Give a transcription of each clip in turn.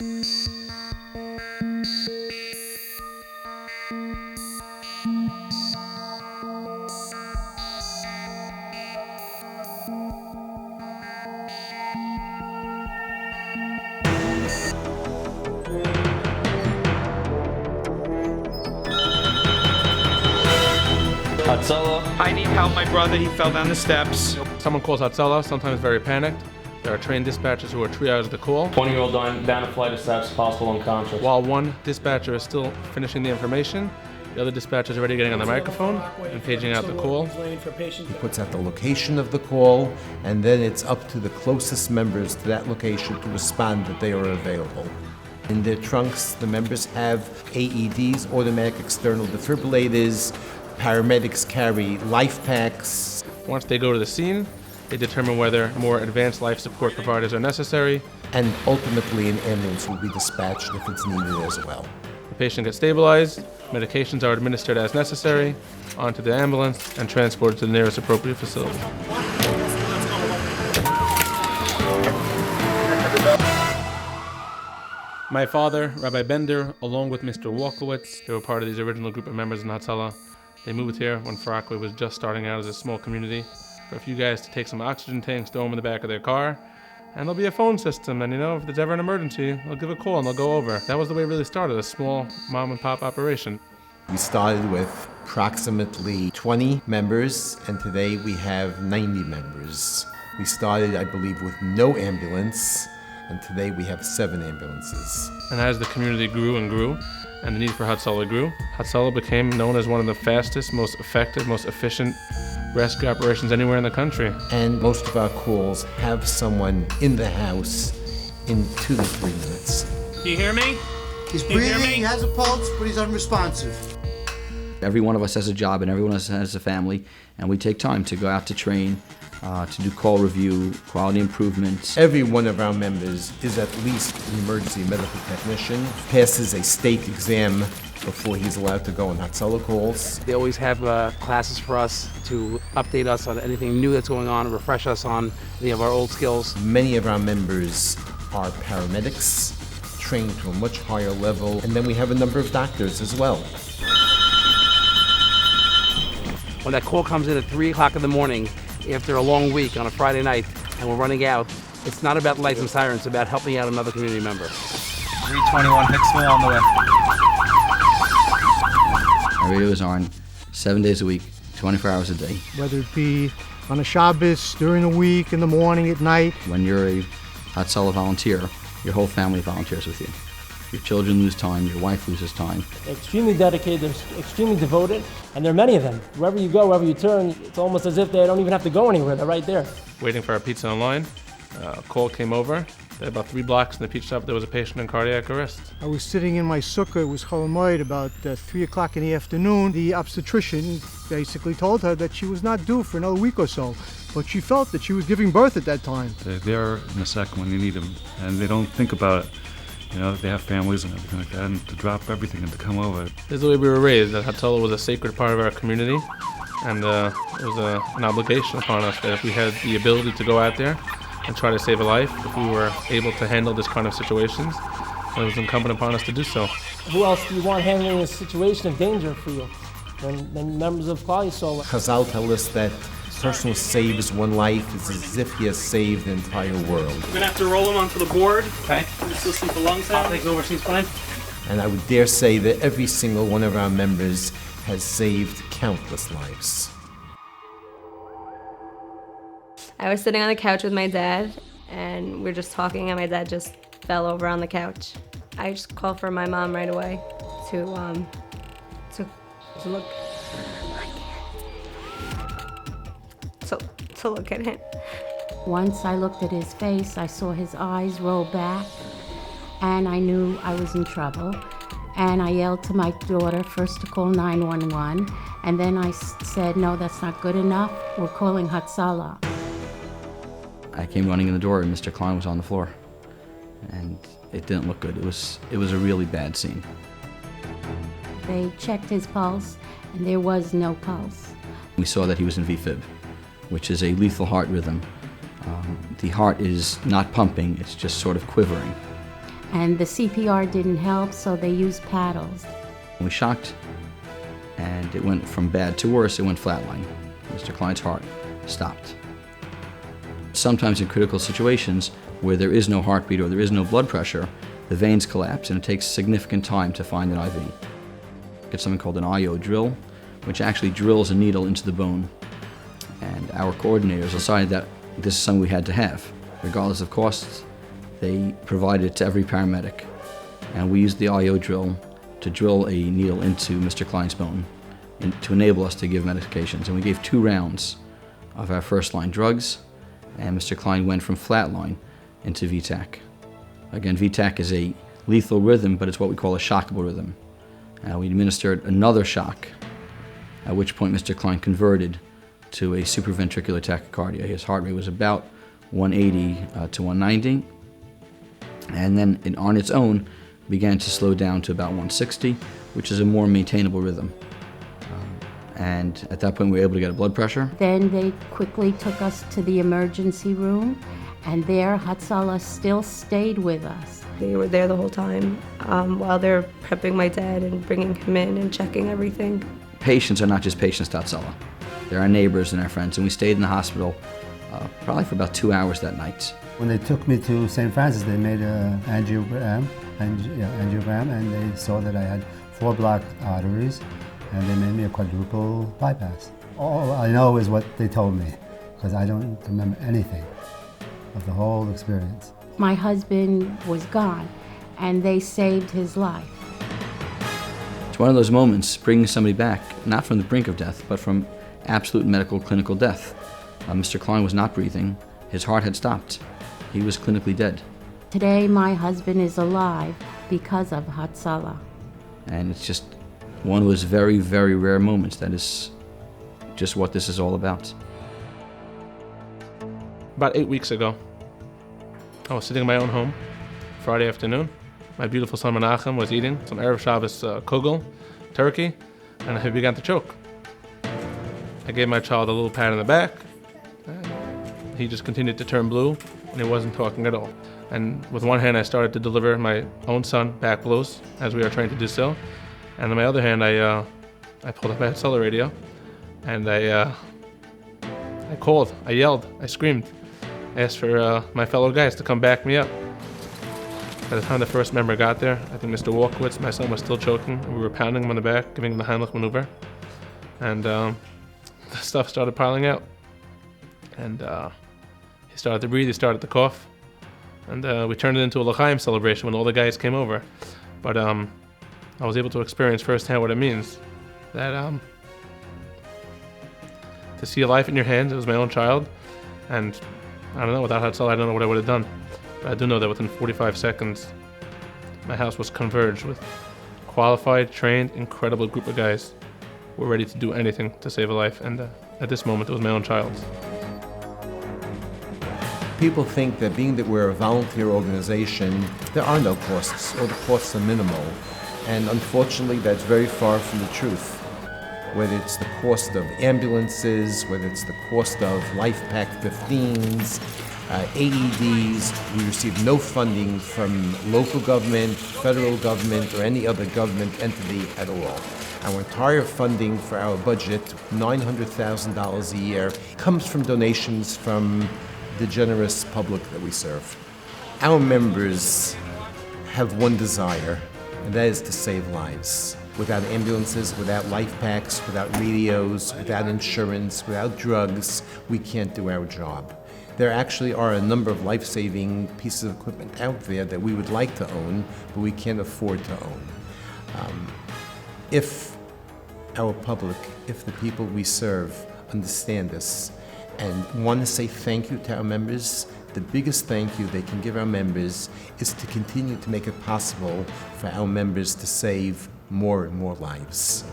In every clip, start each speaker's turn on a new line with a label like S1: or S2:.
S1: Hatzalah.
S2: I need help, my brother, he fell down the steps.
S3: Someone calls Hatzalah, sometimes very panicked. There are trained dispatchers who are triage the call.
S1: 20-year-old down a flight of steps, possible unconscious.
S3: While one dispatcher is still finishing the information, the other dispatcher is already getting on the microphone and paging out the call.
S4: He puts out the location of the call, and then it's up to the closest members to that location to respond that they are available. In their trunks, the members have AEDs, automatic external defibrillators. Paramedics carry life packs.
S3: Once they go to the scene, they determine whether more advanced life support providers are necessary.
S4: And ultimately, an ambulance will be dispatched if it's needed as well.
S3: The patient gets stabilized, medications are administered as necessary, onto the ambulance, and transported to the nearest appropriate facility. My father, Rabbi Bender, along with Mr. Walkowitz, they were part of these original group of members in Hatzalah. They moved here when Far Rockaway was just starting out as a small community. For a few guys to take some oxygen tanks, throw them in the back of their car, and there'll be a phone system, and if there's ever an emergency, they'll give a call and they'll go over. That was the way it really started, a small mom and pop operation.
S4: We started with approximately 20 members, and today we have 90 members. We started, I believe, with no ambulance, and today we have 7 ambulances.
S3: And as the community grew and grew, and the need for Hatzalah grew, Hatzalah became known as one of the fastest, most effective, most efficient rescue operations anywhere in the country.
S4: And most of our calls have someone in the house in 2 to 3 minutes.
S2: Do you hear me?
S5: He's breathing, he has a pulse, but he's unresponsive.
S6: Every one of us has a job and everyone else has a family, and we take time to go out to train, to do call review, quality improvements.
S4: Every one of our members is at least an emergency medical technician, passes a state exam before he's allowed to go on Hatzalah calls.
S7: They always have classes for us to update us on anything new that's going on, refresh us on any of our old skills.
S4: Many of our members are paramedics, trained to a much higher level, and then we have a number of doctors as well.
S7: When that call comes in at 3 o'clock in the morning after a long week on a Friday night and we're running out, it's not about lights and sirens, it's about helping out another community member.
S2: 321 Hicksville on the way.
S6: Our radio is on 7 days a week, 24 hours a day.
S8: Whether it be on a Shabbos, during the week, in the morning, at night.
S6: When you're a Hatzalah volunteer, your whole family volunteers with you. Your children lose time, your wife loses time.
S9: They're extremely dedicated, they're extremely devoted, and there are many of them. Wherever you go, wherever you turn, it's almost as if they don't even have to go anywhere, they're right there.
S3: Waiting for our pizza online, a call came over. About 3 blocks from the pizza shop, there was a patient in cardiac arrest.
S8: I was sitting in my sukkah, it was Chol Hamoed, about 3 o'clock in the afternoon. The obstetrician basically told her that she was not due for another week or so, but she felt that she was giving birth at that time.
S10: They're there in a second when you need them, and they don't think about it. They have families and everything like that, and to drop everything and to come over.
S3: This is the way we were raised, that Hatzalah was a sacred part of our community, and it was an obligation upon us that if we had the ability to go out there and try to save a life, if we were able to handle this kind of situations, it was incumbent upon us to do so.
S9: Who else do you want handling a situation of danger for you than members of Klal Yisrael?
S4: Chazal tell us that a person who saves one life is as if he has saved the entire world.
S2: We're gonna have to roll him onto the board. Okay. Just listen for lung sound. I'll take over, she's fine.
S4: And I would dare say that every single one of our members has saved countless lives.
S11: I was sitting on the couch with my dad, and we were just talking, and my dad just fell over on the couch. I just called for my mom right away to look. To look at him.
S12: Once I looked at his face, I saw his eyes roll back, and I knew I was in trouble. And I yelled to my daughter first to call 911, and then I said, no, that's not good enough. We're calling Hatzalah.
S6: I came running in the door and Mr. Klein was on the floor, and it didn't look good. It was a really bad scene.
S12: They checked his pulse, and there was no pulse.
S6: We saw that he was in VFib, which is a lethal heart rhythm. The heart is not pumping, it's just sort of quivering.
S12: And the CPR didn't help, so they used paddles.
S6: We shocked, and it went from bad to worse. It went flatline. Mr. Klein's heart stopped. Sometimes in critical situations where there is no heartbeat or there is no blood pressure, the veins collapse, and it takes significant time to find an IV. It's something called an IO drill, which actually drills a needle into the bone. And our coordinators decided that this is something we had to have. Regardless of costs, they provided it to every paramedic. And we used the IO drill to drill a needle into Mr. Klein's bone and to enable us to give medications. And we gave 2 rounds of our first-line drugs, and Mr. Klein went from flatline into VTAC. Again, VTAC is a lethal rhythm, but it's what we call a shockable rhythm. We administered another shock, at which point Mr. Klein converted to a supraventricular tachycardia. His heart rate was about 180 to 190, and then on its own began to slow down to about 160, which is a more maintainable rhythm. And at that point we were able to get a blood pressure.
S12: Then they quickly took us to the emergency room, and there Hatzalah still stayed with us.
S11: They were there the whole time while they're prepping my dad and bringing him in and checking everything.
S6: Patients are not just patients to Hatzalah. They're our neighbors and our friends, and we stayed in the hospital probably for about 2 hours that night.
S13: When they took me to St. Francis, they made an angiogram, and they saw that I had 4 blocked arteries, and they made me a quadruple bypass. All I know is what they told me, because I don't remember anything of the whole experience.
S12: My husband was gone, and they saved his life.
S6: It's one of those moments, bringing somebody back, not from the brink of death, but from absolute medical clinical death. Mr. Klein was not breathing. His heart had stopped. He was clinically dead.
S12: Today, my husband is alive because of Hatzalah.
S6: And it's just one of those very, very rare moments that is just what this is all about.
S3: About 8 weeks ago, I was sitting in my own home, Friday afternoon. My beautiful son Menachem was eating some Erev Shabbos kugel, turkey, and he began to choke. I gave my child a little pat on the back, and he just continued to turn blue, and he wasn't talking at all. And with one hand, I started to deliver my own son back blows, as we are trained to do so. And on my other hand, I pulled up my Hatzalah radio, and I called, I yelled, I screamed. I asked for my fellow guys to come back me up. By the time the first member got there, I think Mr. Walkowitz, my son, was still choking. We were pounding him on the back, giving him the Heimlich maneuver. And the stuff started piling out. And he started to breathe, he started to cough. And we turned it into a L'chaim celebration when all the guys came over. But I was able to experience firsthand what it means. That to see a life in your hands, it was my own child. And I don't know, without Hatzalah, I don't know what I would have done. But I do know that within 45 seconds, my house was converged with qualified, trained, incredible group of guys who were ready to do anything to save a life. And at this moment, it was my own child.
S4: People think that being that we're a volunteer organization, there are no costs, or the costs are minimal. And unfortunately, that's very far from the truth. Whether it's the cost of ambulances, whether it's the cost of LifePak 15s, AEDs, we receive no funding from local government, federal government, or any other government entity at all. Our entire funding for our budget, $900,000 a year, comes from donations from the generous public that we serve. Our members have one desire, and that is to save lives. Without ambulances, without LifePaks, without radios, without insurance, without drugs, we can't do our job. There actually are a number of life-saving pieces of equipment out there that we would like to own, but we can't afford to own. If our public, if the people we serve understand this and want to say thank you to our members, the biggest thank you they can give our members is to continue to make it possible for our members to save more and more lives.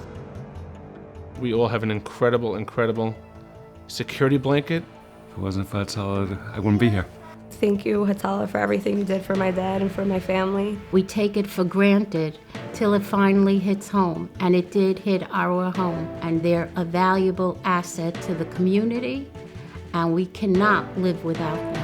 S3: We all have an incredible, incredible security blanket.
S10: If it wasn't for Hatzalah, I wouldn't be here.
S11: Thank you, Hatzalah, for everything you did for my dad and for my family.
S12: We take it for granted till it finally hits home, and it did hit our home. And they're a valuable asset to the community, and we cannot live without them.